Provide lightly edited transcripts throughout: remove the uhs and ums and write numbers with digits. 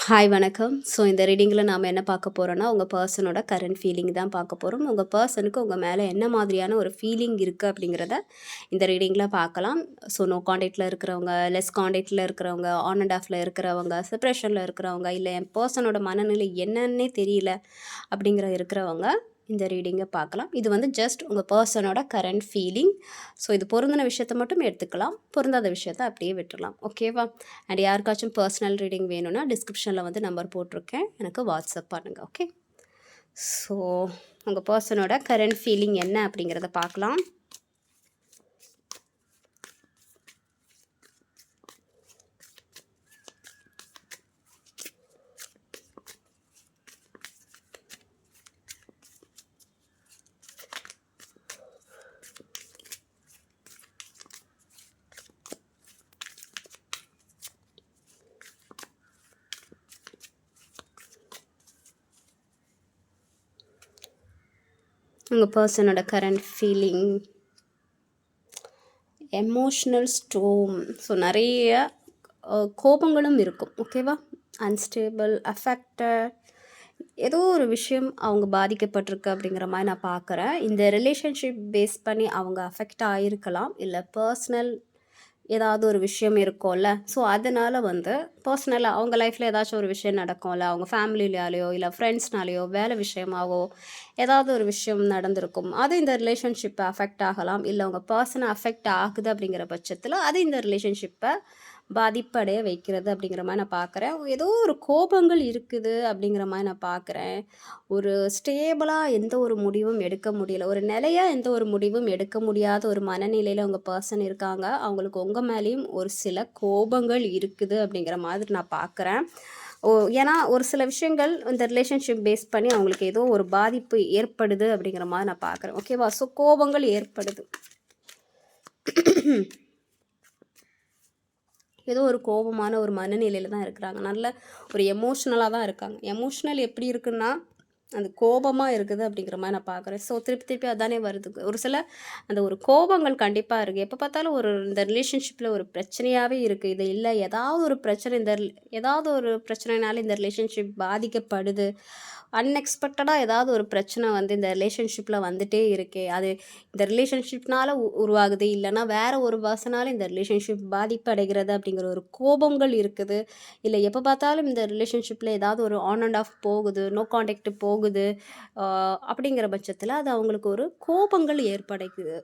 Hi வணக்கம். So இந்த ரீடிங்கில் நாம் என்ன பார்க்க போகிறோன்னா, உங்கள் பர்சனோட கரண்ட் ஃபீலிங் தான் பார்க்க போகிறோம். உங்கள் பர்சனுக்கு உங்கள் மேலே என்ன மாதிரியான ஒரு ஃபீலிங் இருக்குது அப்படிங்கிறத இந்த ரீடிங்கில் பார்க்கலாம். ஸோ நோ காண்டாக்டில் இருக்கிறவங்க, லெஸ் காண்டாக்டில் இருக்கிறவங்க, ஆன் அண்ட் ஆஃபில் இருக்கிறவங்க, செப்ரேஷனில் இருக்கிறவங்க, இல்லை என் பர்சனோட மனநிலை என்னன்னே தெரியல அப்படிங்கிற இருக்கிறவங்க இந்த ரீடிங்கை பார்க்கலாம். இது வந்து ஜஸ்ட் உங்கள் பர்சனோட கரண்ட் ஃபீலிங். ஸோ இது பொருந்தின விஷயத்தை மட்டும் எடுத்துக்கலாம், பொருந்தாத விஷயத்தை அப்படியே விட்டுடலாம். ஓகேவா? அண்ட் யாருக்காச்சும் பர்சனல் ரீடிங் வேணும்னா டிஸ்கிரிப்ஷனில் வந்து நம்பர் போட்டிருக்கேன், எனக்கு வாட்ஸ்அப் பண்ணுங்கள். ஓகே, ஸோ உங்கள் பர்சனோட கரண்ட் ஃபீலிங் என்ன அப்படிங்கிறத பார்க்கலாம். உங்கள் பர்சனோட current feeling emotional storm. So நிறைய கோபங்களும் இருக்கும். ஓகேவா? அன்ஸ்டேபிள், அஃபெக்டட், ஏதோ ஒரு விஷயம் அவங்க பாதிக்கப்பட்டிருக்கு அப்படிங்கிற மாதிரி நான் பார்க்குறேன். இந்த ரிலேஷன்ஷிப் பேஸ் பண்ணி அவங்க அஃபெக்ட் ஆகிருக்கலாம், இல்லை பர்சனல் ஏதாவது ஒரு விஷயம் இருக்கும்ல. ஸோ அதனால் வந்து பர்சனலாக அவங்க லைஃப்பில் ஏதாச்சும் ஒரு விஷயம் நடக்கும்ல, அவங்க ஃபேமிலியாலேயோ இல்லை ஃப்ரெண்ட்ஸ்னாலேயோ வேலை விஷயமாகவோ ஏதாவது ஒரு விஷயம் நடந்திருக்கும். அது இந்த ரிலேஷன்ஷிப்பை அஃபெக்ட் ஆகலாம், இல்லை அவங்க பர்சனை அஃபெக்ட் ஆகுது அப்படிங்கிற பட்சத்தில் அது இந்த ரிலேஷன்ஷிப்பை பாதிப்படைய வைக்கிறது அப்படிங்கிற மாதிரி நான் பார்க்குறேன். ஏதோ ஒரு கோபங்கள் இருக்குது அப்படிங்கிற மாதிரி நான் பார்க்குறேன். ஒரு ஸ்டேபிளாக எந்த ஒரு முடிவும் எடுக்க முடியல, ஒரு நிலையாக எந்த ஒரு முடிவும் எடுக்க முடியாத ஒரு மனநிலையில் உங்கள் பர்சன் இருக்காங்க. அவங்களுக்கு உங்கள் மேலேயும் ஒரு சில கோபங்கள் இருக்குது அப்படிங்கிற மாதிரி நான் பார்க்குறேன். ஏன்னா ஒரு சில விஷயங்கள் இந்த ரிலேஷன்ஷிப் பேஸ் பண்ணி அவங்களுக்கு ஏதோ ஒரு பாதிப்பு ஏற்படுது அப்படிங்கிற மாதிரி நான் பார்க்குறேன். ஓகேவா? ஸோ கோபங்கள் ஏற்படுது, ஏதோ ஒரு கோபமான ஒரு மனநிலையில் தான் இருக்கிறாங்க. நல்ல ஒரு எமோஷ்னலாக தான் இருக்காங்க. எமோஷ்னல் எப்படி இருக்குன்னா அந்த கோபமாக இருக்குது அப்படிங்கிற மாதிரி நான் பார்க்குறேன். ஸோ திருப்பி அதானே வருது. ஒரு சில அந்த ஒரு கோபங்கள் கண்டிப்பாக இருக்குது. எப்போ பார்த்தாலும் ஒரு இந்த ரிலேஷன்ஷிப்பில் ஒரு பிரச்சனையாகவே இருக்குது. இது இல்லை ஏதாவது ஒரு பிரச்சனை, ஏதாவது ஒரு பிரச்சனைனால இந்த ரிலேஷன்ஷிப் பாதிக்கப்படுது. அன்எக்ஸ்பெக்டடாக ஏதாவது ஒரு பிரச்சனை வந்து இந்த ரிலேஷன்ஷிப்பில் வந்துகிட்டே இருக்கே, அது இந்த ரிலேஷன்ஷிப்னால் உருவாகுது, இல்லைனா வேறு ஒரு பர்சனால் இந்த ரிலேஷன்ஷிப் பாதிப்படைகிறது அப்படிங்கிற ஒரு கோபங்கள் இருக்குது. இல்லை எப்போ பார்த்தாலும் இந்த ரிலேஷன்ஷிப்பில் ஏதாவது ஒரு ஆன் அண்ட் ஆஃப் போகுது, நோ காண்டாக்ட் போகுது, அப்படிங்கிற பட்சத்தில் அது அவங்களுக்கு ஒரு கோபங்கள் ஏற்படைக்குது.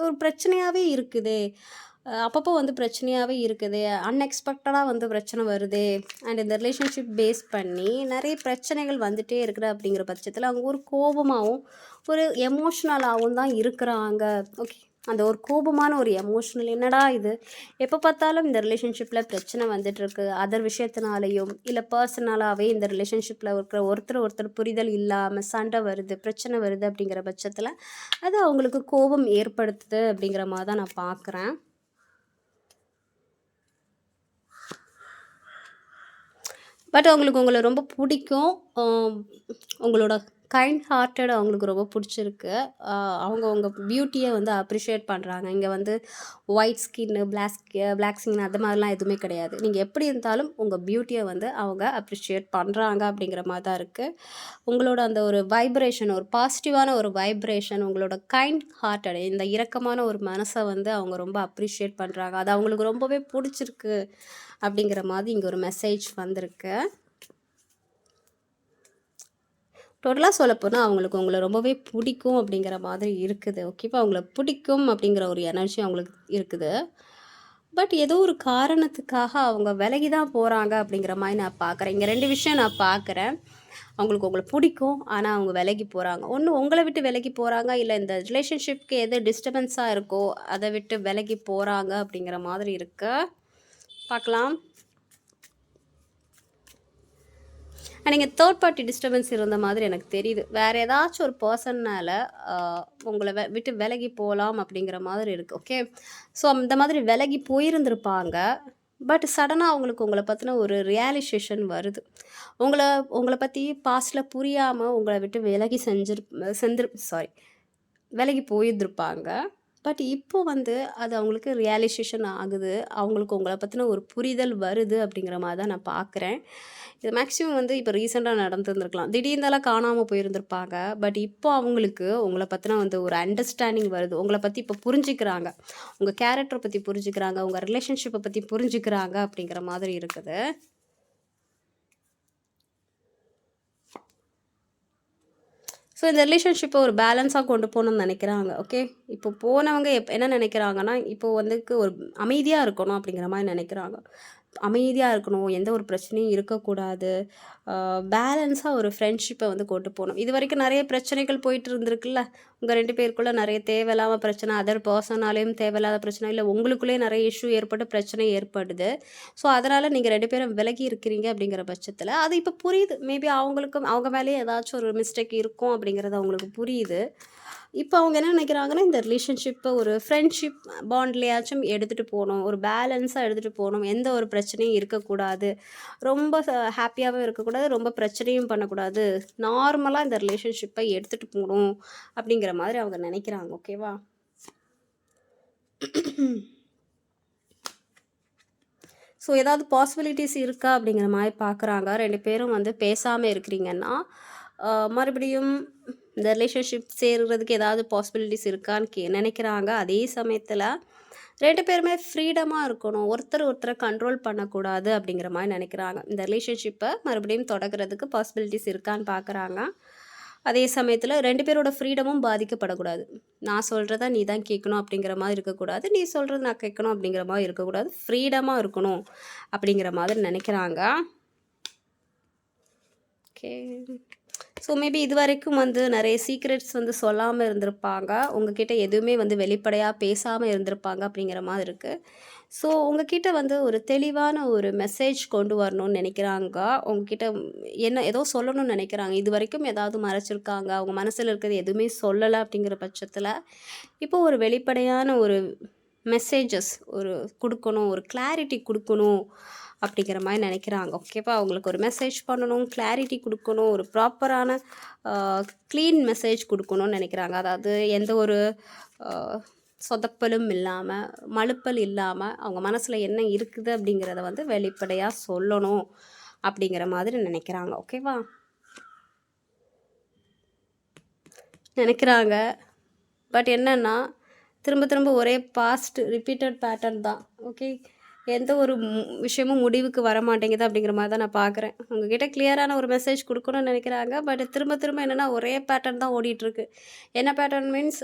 ஒரு பிரச்சனையாகவே இருக்குதே, அப்பப்போ வந்து பிரச்சனையாகவே இருக்குது, அன்எக்ஸ்பெக்டடாக வந்து பிரச்சனை வருது. அண்ட் இந்த ரிலேஷன்ஷிப் பேஸ் பண்ணி நிறைய பிரச்சனைகள் வந்துகிட்டே இருக்குது அப்படிங்கிற பட்சத்தில் அவங்க ஒரு கோபமாகவும் ஒரு எமோஷ்னலாகவும் தான் இருக்கிறாங்க. ஓகே, அந்த ஒரு கோபமான ஒரு எமோஷ்னல் என்னடா இது, எப்போ பார்த்தாலும் இந்த ரிலேஷன்ஷிப்பில் பிரச்சனை வந்துட்டுருக்கு, அதர் விஷயத்தினாலேயும் இல்லை பர்சனலாகவே இந்த ரிலேஷன்ஷிப்பில் இருக்கிற ஒருத்தர் புரிதல் இல்லாமல் சண்டை வருது, பிரச்சனை வருது அப்படிங்கிற பட்சத்தில் அது அவங்களுக்கு கோபம் ஏற்படுத்துது அப்படிங்கிற மாதிரி தான் நான் பார்க்குறேன். பட் அவங்களுக்கு உங்களை ரொம்ப பிடிக்கும். உங்களோட கைண்ட் ஹார்ட்டட் அவங்களுக்கு ரொம்ப பிடிச்சிருக்கு. அவங்க உங்கள் பியூட்டியை வந்து அப்ரிஷியேட் பண்ணுறாங்க. இங்கே வந்து ஒயிட் ஸ்கின்னு, பிளாக் ஸ்கின் அது மாதிரிலாம் எதுவுமே கிடையாது. நீங்கள் எப்படி இருந்தாலும் உங்கள் பியூட்டியை வந்து அவங்க அப்ரிஷியேட் பண்ணுறாங்க அப்படிங்கிற மாதிரி தான் இருக்குது. உங்களோட அந்த ஒரு வைப்ரேஷன், ஒரு பாசிட்டிவான ஒரு வைப்ரேஷன், உங்களோட கைண்ட் ஹார்ட்டட் இந்த இரக்கமான ஒரு மனசை வந்து அவங்க ரொம்ப அப்ரிஷியேட் பண்ணுறாங்க. அது அவங்களுக்கு ரொம்பவே பிடிச்சிருக்கு அப்படிங்கிற மாதிரி இங்கே ஒரு மெசேஜ் வந்திருக்கு. டோட்டலாக சொல்லப்போனால் அவங்களுக்கு உங்களை ரொம்பவே பிடிக்கும் அப்படிங்கிற மாதிரி இருக்குது. ஓகேவா? அவங்கள பிடிக்கும் அப்படிங்கிற ஒரு எனர்ஜி அவங்களுக்கு இருக்குது. பட் ஏதோ ஒரு காரணத்துக்காக அவங்க விலகி தான் போகிறாங்க அப்படிங்கிற மாதிரி நான் பார்க்குறேன். இங்கே 2 விஷயம் நான் பார்க்குறேன். அவங்களுக்கு உங்களை பிடிக்கும், ஆனால் அவங்க விலகி போகிறாங்க. ஒன்று உங்களை விட்டு விலகி போகிறாங்க, இல்லை இந்த ரிலேஷன்ஷிப்க்கு எது டிஸ்டர்பன்ஸாக இருக்கோ அதை விட்டு விலகி போகிறாங்க அப்படிங்கிற மாதிரி இருக்கு. பார்க்கலாம். நீங்கள் தேர்ட் பார்ட்டி டிஸ்டர்பன்ஸ் இருந்த மாதிரி எனக்கு தெரியுது. வேறு ஏதாச்சும் ஒரு பர்சன்னால் உங்களை விட்டு விலகி போகலாம் அப்படிங்கிற மாதிரி இருக்குது. ஓகே, ஸோ அந்த மாதிரி விலகி போயிருந்திருப்பாங்க. பட் சடனாக அவங்களுக்கு உங்களை பற்றின ஒரு ரியலைசேஷன் வருது. உங்களை பற்றி பாஸ்டில் புரியாமல் உங்களை விட்டு விலகி விலகி போயிருந்திருப்பாங்க. பட் இப்போ வந்து அது அவங்களுக்கு ரியலைசேஷன் ஆகுது. அவங்களுக்கு உங்கள பத்தின ஒரு புரிதல் வருது அப்படிங்கிற மாரி தான் நான் பார்க்குறேன். இது மேக்ஸிமம் வந்து இப்போ ரீசென்ட்டா நடந்திருந்திருக்கலாம். திடீர்னுலாம் காணாம போயிருந்திருப்பாங்க. பட் இப்போ அவங்களுக்கு உங்கள பத்தின வந்து ஒரு அண்டர்ஸ்டாண்டிங் வருது. உங்கள பத்தி இப்போ புரிஞ்சுக்கிறாங்க. உங்க கேரக்டர பத்தி புரிஞ்சுக்கிறாங்க. உங்க ரிலேஷன்ஷிப்ப பத்தி புரிஞ்சுக்கிறாங்க அப்படிங்கிற மாதிரி இருக்குது. ஸோ இந்த ரிலேஷன்ஷிப்பை ஒரு பேலன்ஸாக கொண்டு போகணும்னு நினைக்கிறாங்க. ஓகே, இப்போ போனவங்க என்ன நினைக்கிறாங்கன்னா, இப்போ வந்துக்கு ஒரு அமைதியாக இருக்கணும் அப்படிங்கிற மாதிரி நினைக்கிறாங்க. அமைதியாக இருக்கணும், எந்த ஒரு பிரச்சனையும் இருக்கக்கூடாது, பேலன்ஸாக ஒரு ஃப்ரெண்ட்ஷிப்பை வந்து கொண்டு போகணும். இது வரைக்கும் நிறைய பிரச்சனைகள் போயிட்டு இருந்திருக்குல்ல, உங்கள் 2 பேருக்குள்ளே நிறைய தேவையில்லாம பிரச்சனை, அதர் பர்சனாலேயும் தேவையில்லாத பிரச்சனை, இல்லை உங்களுக்குள்ளேயே நிறைய இஷ்யூ ஏற்பட்டு பிரச்சனை ஏற்படுது. ஸோ அதனால் நீங்கள் 2 பேரும் விலகி இருக்கிறீங்க அப்படிங்கிற பட்சத்தில் அது இப்போ புரியுது. மேபி அவங்களுக்கும் அவங்க மேலேயே ஏதாச்சும் ஒரு மிஸ்டேக் இருக்கும் அப்படிங்கிறது அவங்களுக்கு புரியுது. இப்போ அவங்க என்ன நினைக்கிறாங்கன்னா, இந்த ரிலேஷன்ஷிப்பை ஒரு ஃப்ரெண்ட்ஷிப் பாண்ட்லேயாச்சும் எடுத்துகிட்டு போகணும், ஒரு பேலன்ஸாக எடுத்துகிட்டு போகணும், எந்த ஒரு பிரச்சனையும் இருக்கக்கூடாது, ரொம்ப ஹாப்பியாகவும் இருக்கக்கூடாது, ரொம்ப பிரச்சனையும் பண்ணக்கூடாது, நார்மலாக இந்த ரிலேஷன்ஷிப்பை எடுத்துகிட்டு போகணும் அப்படிங்கிற மாதிரி அவங்க நினைக்கிறாங்க. ஓகேவா? ஸோ ஏதாவது பாசிபிலிட்டிஸ் இருக்கா அப்படிங்கிற மாதிரி பார்க்குறாங்க. 2 பேரும் வந்து பேசாமல் இருக்கிறீங்கன்னா, மறுபடியும் இந்த ரிலேஷன்ஷிப் சேர்றதுக்கு ஏதாவது பாசிபிலிட்டிஸ் இருக்கான்னு நினைக்கிறாங்க. அதே சமயத்தில் 2 பேருமே ஃப்ரீடமாக இருக்கணும், ஒருத்தரை கண்ட்ரோல் பண்ணக்கூடாது அப்படிங்கிற மாதிரி நினைக்கிறாங்க. இந்த ரிலேஷன்ஷிப்பை மறுபடியும் தொடங்குறதுக்கு பாசிபிலிட்டிஸ் இருக்கான்னு பார்க்குறாங்க. அதே சமயத்தில் 2 பேரோட ஃப்ரீடமும் பாதிக்கப்படக்கூடாது. நான் சொல்கிறத நீ தான் கேட்கணும் அப்படிங்கிற மாதிரி இருக்கக்கூடாது, நீ சொல்கிறது நான் கேட்கணும் அப்படிங்கிற மாதிரி இருக்கக்கூடாது, ஃப்ரீடமாக இருக்கணும் அப்படிங்கிற மாதிரி நினைக்கிறாங்க. ஓகே, ஸோ மேபி இது வரைக்கும் வந்து நிறைய சீக்ரெட்ஸ் வந்து சொல்லாமல் இருந்திருப்பாங்க, உங்ககிட்ட எதுவுமே வந்து வெளிப்படையாக பேசாமல் இருந்திருப்பாங்க அப்படிங்கிற மாதிரி இருக்குது. ஸோ உங்ககிட்ட வந்து ஒரு தெளிவான ஒரு மெசேஜ் கொண்டு வரணும்னு நினைக்கிறாங்க. உங்ககிட்ட ஏதோ சொல்லணும்னு நினைக்கிறாங்க. இது வரைக்கும் ஏதாவது மறைச்சிருக்காங்க, அவங்க மனசில் இருக்கிறது எதுவுமே சொல்லலை அப்படிங்கிற பட்சத்தில் இப்போ ஒரு வெளிப்படையான ஒரு மெசேஜஸ் ஒரு கொடுக்கணும், ஒரு கிளாரிட்டி கொடுக்கணும் அப்படிங்கிற மாதிரி நினைக்கிறாங்க. ஓகேவா? அவங்களுக்கு ஒரு மெசேஜ் பண்ணணும், கிளாரிட்டி கொடுக்கணும், ஒரு ப்ராப்பரான க்ளீன் மெசேஜ் கொடுக்கணும்னு நினைக்கிறாங்க. அதாவது எந்த ஒரு சொதப்பலும் இல்லாமல், மழுப்பல் இல்லாமல், அவங்க மனசில் என்ன இருக்குது அப்படிங்கிறத வந்து வெளிப்படையாக சொல்லணும் அப்படிங்கிற மாதிரி நினைக்கிறாங்க. ஓகேவா? நினைக்கிறாங்க. பட் என்னென்னா, திரும்ப திரும்ப ஒரே பாஸ்ட் ரிப்பீட்டட் பேட்டர்ன் தான். ஓகே, எந்த ஒரு விஷயமும் முடிவுக்கு வர மாட்டேங்குது அப்படிங்கிற மாதிரி தான் நான் பார்க்குறேன். உங்ககிட்ட கிளியரான ஒரு மெசேஜ் கொடுக்கணும்னு நினைக்கிறாங்க. பட் திரும்ப திரும்ப என்னென்னா ஒரே பேட்டர்ன் தான் ஓடிட்டுருக்கு. என்ன பேட்டர்ன் மீன்ஸ்,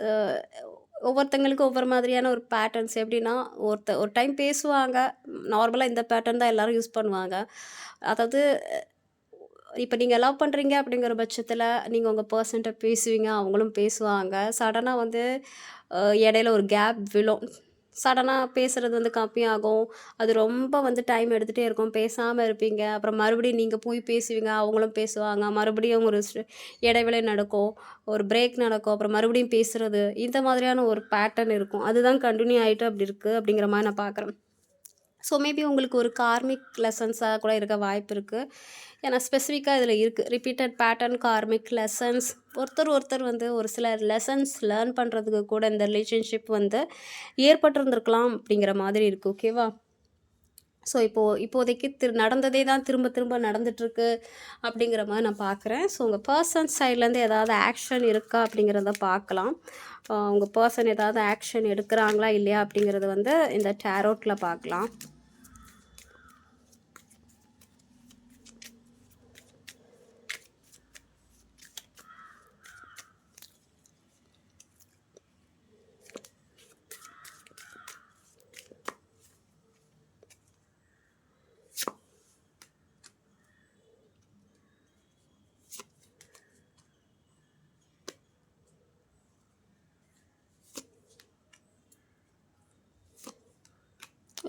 ஒவ்வொருத்தங்களுக்கும் ஒவ்வொரு மாதிரியான ஒரு பேட்டர்ன்ஸ். எப்படின்னா, ஒரு டைம் பேசுவாங்க, நார்மலாக இந்த பேட்டர்ன் தான் எல்லோரும் யூஸ் பண்ணுவாங்க. அதாவது இப்போ நீங்கள் லவ் பண்ணுறீங்க அப்படிங்கிற பட்சத்தில் நீங்கள் உங்கள் பர்சன்ட்ட பேசுவீங்க, அவங்களும் பேசுவாங்க. சடனாக வந்து இடையில ஒரு கேப் விழும். சடனாக பேசுகிறது வந்து கம்மியாகும். அது ரொம்ப வந்து டைம் எடுத்துகிட்டே இருக்கும், பேசாமல் இருப்பீங்க. அப்புறம் மறுபடியும் நீங்கள் போய் பேசுவீங்க, அவங்களும் பேசுவாங்க. மறுபடியும் ஒரு இடைவேளை நடக்கும், ஒரு பிரேக் நடக்கும், அப்புறம் மறுபடியும் பேசுகிறது. இந்த மாதிரியான ஒரு பேட்டர்ன் இருக்கும். அதுதான் கண்டினியூ ஆகிட்டு அப்படி இருக்குது அப்படிங்கிற மாதிரி நான் பார்க்குறேன். ஸோ மேபி உங்களுக்கு ஒரு கார்மிக் லெசன்ஸாக கூட இருக்க வாய்ப்பு இருக்குது. ஏன்னா ஸ்பெசிஃபிக்காக இதில் இருக்குது, ரிப்பீட்டட் பேட்டர்ன், கார்மிக் லெசன்ஸ். ஒருத்தர் வந்து ஒரு சில லெசன்ஸ் லேர்ன் பண்ணுறதுக்கு கூட இந்த ரிலேஷன்ஷிப் வந்து ஏற்பட்டிருந்திருக்கலாம் அப்படிங்கிற மாதிரி இருக்குது. ஓகேவா? ஸோ இப்போதைக்கு நடந்ததே தான் திரும்ப திரும்ப நடந்துகிட்ருக்கு அப்படிங்கிற மாதிரி நான் பார்க்குறேன். ஸோ உங்கள் பர்சன் சைட்லேருந்து ஏதாவது ஆக்ஷன் இருக்கா அப்படிங்கிறத பார்க்கலாம். உங்கள் பர்சன் ஏதாவது ஆக்ஷன் எடுக்கிறாங்களா இல்லையா அப்படிங்கிறது வந்து இந்த டேரோட்டில் பார்க்கலாம்.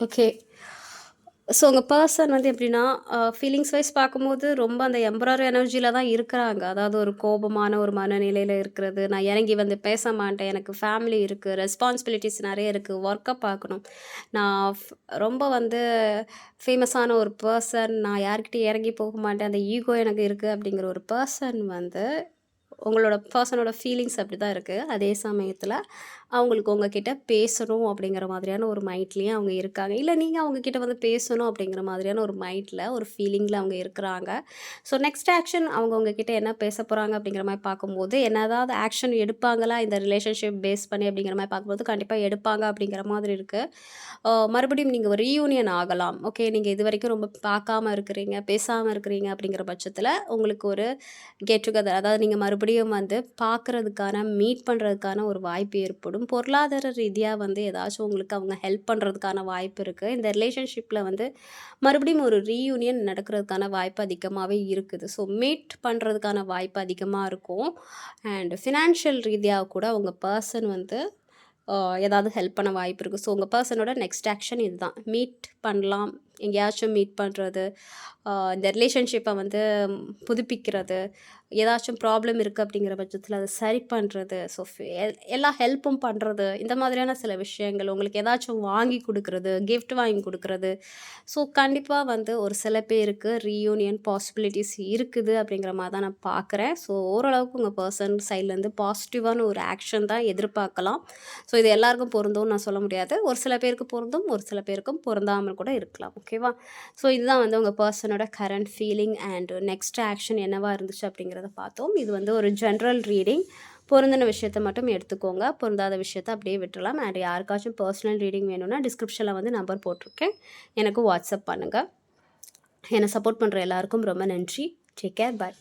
ஓகே, ஸோ உங்கள் பர்சன் வந்து எப்படின்னா, ஃபீலிங்ஸ் வைஸ் பார்க்கும்போது ரொம்ப அந்த எம்பரர் எனர்ஜியில் தான் இருக்கிறாங்க. அதாவது ஒரு கோபமான ஒரு மனநிலையில் இருக்கிறது, நான் இறங்கி வந்து பேச மாட்டேன், எனக்கு ஃபேமிலி இருக்குது, ரெஸ்பான்சிபிலிட்டிஸ் நிறைய இருக்குது, ஒர்க்கை பார்க்கணும், நான் ரொம்ப வந்து ஃபேமஸான ஒரு பர்சன், நான் யார்கிட்டையும் இறங்கி போக மாட்டேன், அந்த ஈகோ எனக்கு இருக்குது அப்படிங்கிற ஒரு பர்சன் வந்து உங்களோட பர்சனோட ஃபீலிங்ஸ் அப்படி தான் இருக்குது. அதே சமயத்தில் அவங்களுக்கு உங்ககிட்ட பேசணும் அப்படிங்கிற மாதிரியான ஒரு மைண்ட்லேயே அவங்க இருக்காங்க. இல்லை நீங்கள் அவங்கக்கிட்ட வந்து பேசணும் அப்படிங்கிற மாதிரியான ஒரு மைண்டில் ஒரு ஃபீலிங்கில் அவங்க இருக்கிறாங்க. ஸோ நெக்ஸ்ட் ஆக்ஷன் அவங்க உங்ககிட்ட என்ன பேச போகிறாங்க அப்படிங்கிற மாதிரி பார்க்கும்போது, ஏதாவது ஆக்ஷன் எடுப்பாங்களா இந்த ரிலேஷன்ஷிப் பேஸ் பண்ணி அப்படிங்கிற மாதிரி பார்க்கும்போது கண்டிப்பாக எடுப்பாங்க அப்படிங்கிற மாதிரி இருக்குது. மறுபடியும் நீங்கள் ரீயூனியன் ஆகலாம். ஓகே, நீங்கள் இது வரைக்கும் ரொம்ப பார்க்காம இருக்கிறீங்க, பேசாமல் இருக்கிறீங்க அப்படிங்கிற பட்சத்தில் உங்களுக்கு ஒரு கெட் டுகெதர், அதாவது நீங்கள் மறுபடியும் வந்து பார்க்குறதுக்கான, மீட் பண்ணுறதுக்கான ஒரு வாய்ப்பு ஏற்படும். பொருளாதார ரீதியாக வந்து ஏதாச்சும் உங்களுக்கு அவங்க ஹெல்ப் பண்ணுறதுக்கான வாய்ப்பு இருக்குது. இந்த ரிலேஷன்ஷிப்பில் வந்து மறுபடியும் ஒரு ரீயூனியன் நடக்கிறதுக்கான வாய்ப்பு அதிகமாகவே இருக்குது. ஸோ மீட் பண்ணுறதுக்கான வாய்ப்பு அதிகமாக இருக்கும். அண்ட் ஃபினான்ஷியல் ரீதியாக கூட உங்கள் பர்சன் வந்து ஏதாவது ஹெல்ப் பண்ண வாய்ப்பு இருக்குது. ஸோ உங்கள் பர்சனோட நெக்ஸ்ட் ஆக்ஷன் இதுதான். மீட் பண்ணலாம், எங்கேயாச்சும் மீட் பண்ணுறது, இந்த ரிலேஷன்ஷிப்பை வந்து புதுப்பிக்கிறது, ஏதாச்சும் ப்ராப்ளம் இருக்குது அப்படிங்கிற பட்சத்தில் அதை சரி பண்ணுறது, ஸோ எல்லா ஹெல்ப்பும் பண்ணுறது, இந்த மாதிரியான சில விஷயங்கள், உங்களுக்கு ஏதாச்சும் வாங்கி கொடுக்குறது, கிஃப்ட் வாங்கி கொடுக்குறது. ஸோ கண்டிப்பாக வந்து ஒரு சில பேருக்கு ரீயூனியன் பாசிபிலிட்டிஸ் இருக்குது அப்படிங்கிற மாதிரி தான் நான் பார்க்குறேன். ஸோ ஓரளவுக்கு உங்கள் பர்சன் சைட்லேருந்து பாசிட்டிவான ஒரு ஆக்ஷன் தான் எதிர்பார்க்கலாம். ஸோ இது எல்லாருக்கும் பொருந்தும்னு நான் சொல்ல முடியாது. ஒரு சில பேருக்கு பொருந்தும், ஒரு சில பேருக்கும் பொருந்தாமல் கூட இருக்கலாம். ஓகேவா? ஸோ இதுதான் வந்து உங்கள் பர்சனோட current feeling and next action என்னவா இருந்துச்சு அப்படிங்கிறத பார்த்தோம். இது வந்து ஒரு ஜென்ரல் ரீடிங். பொருந்தின விஷயத்தை மட்டும் எடுத்துக்கோங்க, பொருந்தாத விஷயத்தை அப்படியே விட்டுறலாம். அண்ட் யாருக்காச்சும் பர்சனல் ரீடிங் வேணும்னா டிஸ்கிரிப்ஷனில் வந்து நம்பர் போட்டிருக்கேன், எனக்கு வாட்ஸ்அப் பண்ணுங்கள். என்னை சப்போர்ட் பண்ணுற எல்லாருக்கும் ரொம்ப நன்றி. டேக் கேர், பாய்.